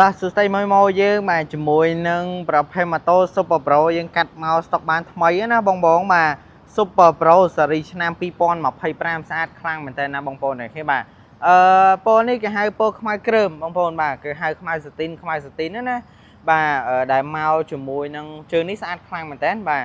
តោះសួស្តីមកយើងបាទជាមួយនឹងប្រភេទម៉ូតូ Super Pro យើងកាត់មកស្តុកបានថ្មីណាបងបាទ Super Pro ស៊េរីឆ្នាំ2025ស្អាតខ្លាំងមែនតើណាបងប្អូនឃើញបាទពណ៌នេះគេហៅពណ៌ខ្មៅគ្រើមបងប្អូនបាទគេហៅខ្មៅសាទីនណាបាទដែលមកជាមួយនឹងជើងនេះស្អាតខ្លាំងមែនតើបាទ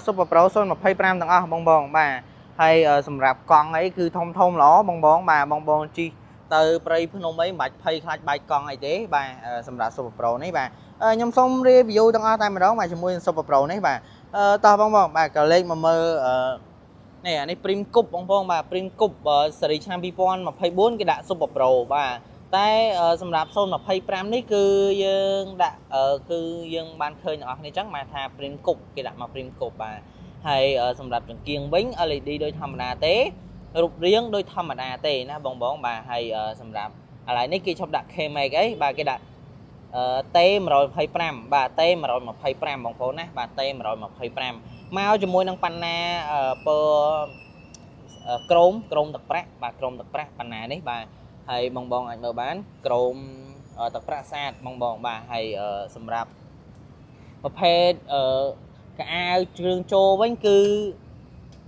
Super Pro 025ទាំងអស់បងបាទហើយសម្រាប់កង់អីគឺធំល្អបងបាទបងជីទៅព្រៃភ្នំអីមិនបាច់ភ័យខ្លាចបែកកង់អីទេបាទសម្រាប់ Super Pro នេះបាទខ្ញុំសូម review ទាំងអស់តែម្ដងបាទជាមួយនឹង Super Pro នេះបាទតោះបងបាទក៏លេខមកមើលនេះអានេះ Prim Coupe បងបាទ Prim Coupe ស៊េរីឆ្នាំ2024គេដាក់ Super Pro បាទតែសម្រាប់025នេះគឺយើងដាក់គឺយើងបានឃើញទាំងអស់គ្នាចឹងមកថា Prim Coupe គេដាក់មក Prim Coupe បាទហើយសម្រាប់ចង្គៀងវិញ LED ដូចធម្មតាទេរូបរាងដូចធម្មតាទេណាបងបាទហើយសម្រាប់ឥឡូវនេះគេឈប់ដាក់ K-Max អីបាទគេដាក់T125 បាទ T125 បងប្អូនណាបាទ T125 មកជាមួយនឹងបណ្ណាពណ៌ក្រមទឹកប្រាក់បាទក្រមទឹកប្រាក់បណ្ណានេះបាទហើយបងអាចមើលបានក្រមទឹកប្រាក់ស្អាតបងបាទហើយសម្រាប់ប្រភេទកៅអៅគ្រឿងចូលវិញគឺ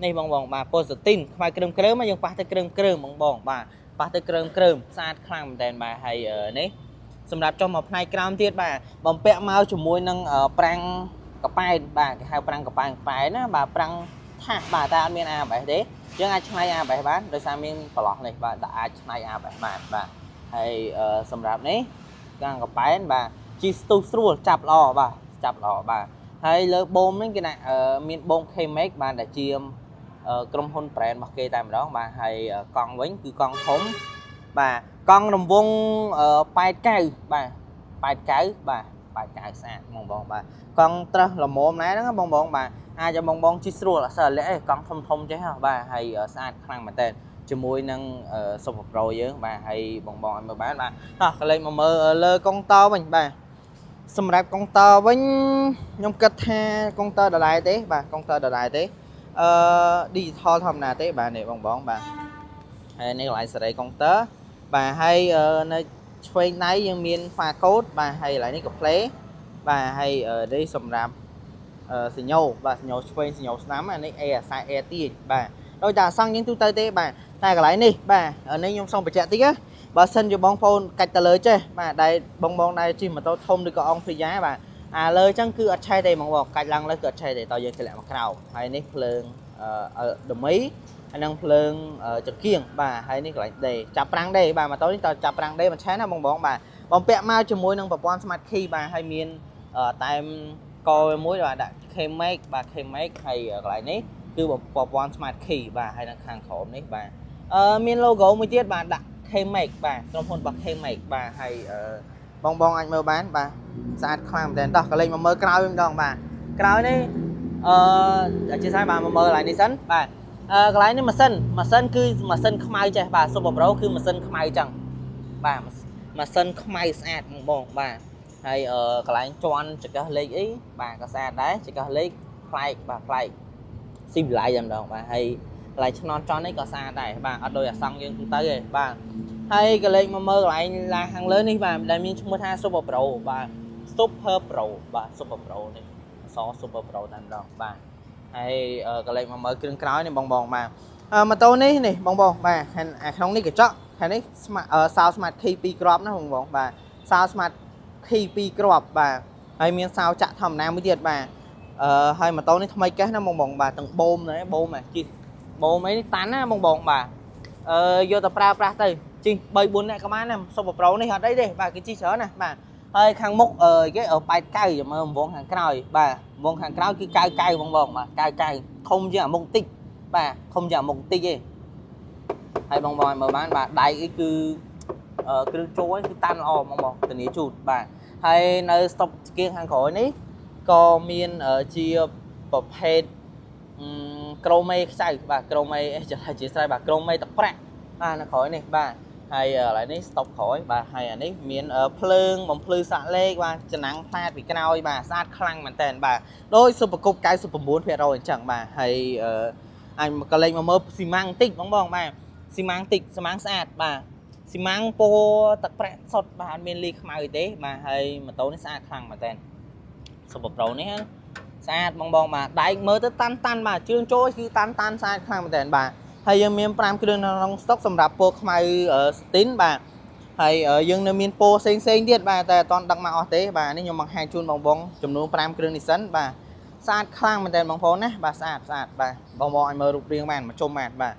នេះបងបាទពណ៌សាទីនខ្មៅគ្រើមយើងប៉ះទៅគ្រើមបងបាទប៉ះទៅគ្រើមស្អាតខ្លាំងមែនតើបាទហើយនេះសម្រាប់ចុះមកផ្នែកក្រោមទៀតបាទបំពាក់មកជាមួយនឹងប្រាំងកប៉ែនបាទគេហៅប្រាំងកប៉ែនណាបាទប្រាំងថាសបាទតែអត់មាន ABS ទេយើងអាចឆ្នៃ ABS បានដោយសារមានប្រឡោះនេះបាទអាចឆ្នៃ ABS បានបាទហើយសម្រាប់នេះប្រាំងកប៉ែនបាទជីស្ទុះស្រួលចាប់ល្អបាទហើយលើបូមនេះគេដាក់មានបូម K-Max បាទដែលជាក្រុមហ៊ុន brand របស់គេតែម្ដងបាទហើយកង់វិញគឺកង់ធំបាទកង់រង្វង់89បាទ89ស្អាតបងបាទកង់ត្រឹសល្មមណែហ្នឹងបងបាទអាចឲ្យបងជិះស្រួលអត់សើលាក់ឯងកង់ធំចេះបាទហើយស្អាតខ្លាំងមែនតើជាមួយនឹង Super Pro យើងបាទហើយបងឲ្យមើលបានបាទតោះកលេចមកមើលលើកុងតវិញបាទសម្រាប់កុងតវិញខ្ញុំគិតថាកុងតដដែលទេបាទកុងតដដែលទេdigital ធម្មតាទេបាទនេះបងបាទហើយនេះកន្លែងសេរីកុងតបាទហើយនៅឆ្វេងដៃយើងមាន pha code បាទហើយកន្លែងនេះក៏ play បាទហើយនេះសម្រាប់សញ្ញោបាទសញ្ញោឆ្វេងសញ្ញោស្ដាំអានេះ A អាខ្សែ A ទាញបាទដោយតែអាសង់យើងទូទៅទេបាទតែកន្លែងនេះបាទនេះខ្ញុំសូមបញ្ជាក់តិចណាបើសិនជាបងប្អូនកាច់ទៅលើចេះបាទដែលបងដែលជិះម៉ូតូធំឬក៏អងហ្វីយ៉ាបាទលើអញ្ចឹងគឺអត់ឆេះទេបងកាច់ឡើងលើគឺអត់ឆេះទេតើយើងធ្លាក់មកក្រោមហើយនេះភ្លើងដមីហើយនឹងភ្លើងចង្គៀងបាទហើយនេះកន្លែងដេចាប់ប្រាំងដេបាទម៉ូតូនេះតើចាប់ប្រាំងដេមិនឆេះណាបងបាទបំពាក់មកជាមួយនឹងប្រព័ន្ធ Smart Key បាទហើយមានតែកមួយបាទដាក់ K-Max បាទ K-Max ហើយកន្លែងនេះគឺប្រព័ន្ធ Smart Key បាទហើយនៅខាងក្រោមនេះបាទមាន logo មួយទៀតបាទដាក់ K-Max បាទក្រុមហ៊ុនរបស់ K-Max បាទហើយបងអាចមើលបានបាទស្អាតខ្លាំងមែនតើតោះកលេចមកមើលក្រោយវិញម្ដងបាទក្រោយនេះអធិស្ឋានបាទមកមើលកន្លែងនេះសិនបាទកន្លែងនេះម៉ាស៊ីនគឺម៉ាស៊ីនខ្មៅចេះបាទ Super Pro គឺម៉ាស៊ីនខ្មៅចឹងបាទម៉ាស៊ីនខ្មៅស្អាតបងបាទហើយកន្លែងជន់ចង្កឹះលេខអីបាទក៏ស្អាតដែរចង្កឹះលេខប្លែកបាទប្លែកស៊ីវិល័យតែម្ដងបាទហើយកន្លែងឆ្នន់ចន់នេះក៏ស្អាតដែរបាទអត់ដូចអាសង់យើងទូទៅទេបាទហើយក៏លេខមកមើលកន្លែងឡាខាងលើនេះបាទដែលមានឈ្មោះថា Super Pro បាទ Super Pro បាទ Super Pro នេះអក្សរ Super Pro តែម្ដងបាទហើយក៏លេខមកមើលគ្រឿងក្រោយនេះបងបាទម៉ូតូនេះបងបាទក្នុងនេះកញ្ចក់ខាងនេះSound Smart Key 2គ្រាប់ណាបងបាទ Sound Smart Key 2គ្រាប់បាទហើយមានSoundចាក់ធម្មតាមួយទៀតបាទហើយម៉ូតូនេះថ្មីកេះណាបងបាទទាំងបូមនេះបូមជិះបូមអីនេះតាន់ណាបងបាទយកទៅប្រើប្រាស់ទៅជិះ3 4នាក់ក៏បានដែរ Super Pro នេះអត់អីទេបាទគេជិះច្រើនណាបាទហើយខាងមុខគេ89មើលរង្វង់ខាងក្រោយបាទរង្វង់ខាងក្រោយគឺ99បងបាទ99ធំជាងអាមុខតិចបាទធំជាងអាមុខតិចទេហើយបងឲ្យមើលបានបាទដៃអីគឺគ្រឿងចូលគឺតាន់ល្អបងធានាជូតបាទហើយនៅស្តុបស្គៀងខាងក្រោយនេះក៏មានជាប្រភេទក្រូមេខ្ចៅបាទក្រូមេជាស្រ័យបាទក្រូមេទឹកប្រាក់បាទនៅក្រោយនេះបាទហើយកន្លែងនេះស្តុបក្រោយបាទហើយអានេះមានភ្លើងបំភ្លឺសាក់លេខបាទចំណាំងផ្លាតពីក្រោយបាទស្អាតខ្លាំងមែនតើបាទដោយ Super Coupe 99% អញ្ចឹងបាទហើយអាចក៏លេខមកមើលស៊ីម៉ាំងបន្តិចបងបាទស៊ីម៉ាំងស្អាតបាទ xi măng po tắc prẹ sọt bạn miền ly khmai thế mà hay mà tố nó xa khăn mà tên Super Pro này ha xa bong mà đại mới tới tan mà chưa trôi khi tan xa khăn mà tên bà hay dân miền pram kêu nó stock sầm rạp po khmai ở tín bà hay ở dân nơi miền po sen tiết bàแต่ตอนดักมาออเต้bàนี่ยมบางhai chun bong จำนวนปรามเครื่องนิสสันbà สะอาดคลั่งมันแต่บางคนนะบ่าสะอาดบ่าบองไอ้มือรูปเรียงมันมาจมมันบ่า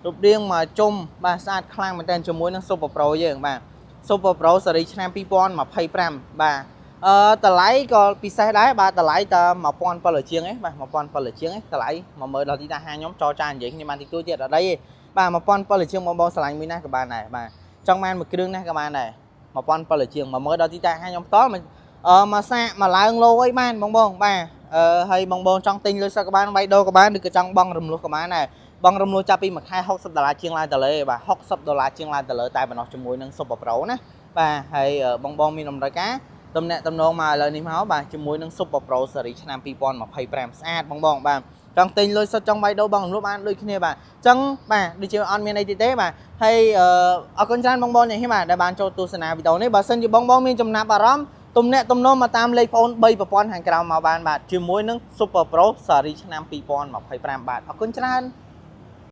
รูปเรียงมาจมบ่าสะอาดคลั่งมันแต่จมูกนั่งซุปเปอร์โปรเยอะบ่าซุปเปอร์โปรสรีชนะปีปอนมาไพ่แปมบ่าแต่ไหลก็ปีใส่ได้บ่าแต่ไหลแต่มาปอนปลาเชียงบ่ามาปอนปลาเชียงแต่ไหลมาเมื่อเราที่ตาหาย้อมจอจานอย่างนี้มันติดตัวเจ็ดอะไรบ่ามาปอนปลาเชียงบองสลายมือหน้ากับบ้านไหนบ่าจังมันมาเครื่องหน้ากับบ้านไหนมาปอนปลาเชียงมาเมื่อเราที่ตาหาย้อมต้อมันมาแซะมาล้างโลไว้บ้านบองบ่าhay bong bong trong tinh lưới sao các bạn bay đâu các bạn được cái trong bong rầm luôn các bạn này bong rầm luôn cho pi mà khai học sập đô chiên lai tờ lệ và học sập đô la chiên lai tờ lệ tại mà nó cho mùi nâng sụp bọc rấu nè và hay bong bong mi nằm đại cá tôm nè tôm nôn mà lời niệm máu và cho mùi nâng sụp bọc rấu sợi nam pi pon mà hay prem sad bong bong bà trong tinh lưới sao trong bay đâu bong lúc ăn lưới kia bà chân bà đi chơi on miền này tế bà hay ở con trai bong bong này khi mà đại bàn cho tu sna video này bà sân như bong bong miền trong nạp bà rắm tôm nè tôm nôm mà tam lấy phone bay và pon hàng cào màu bàn bạc chưa muối nâng super pro sợi nam pi pon mà hay prem bà ở con trai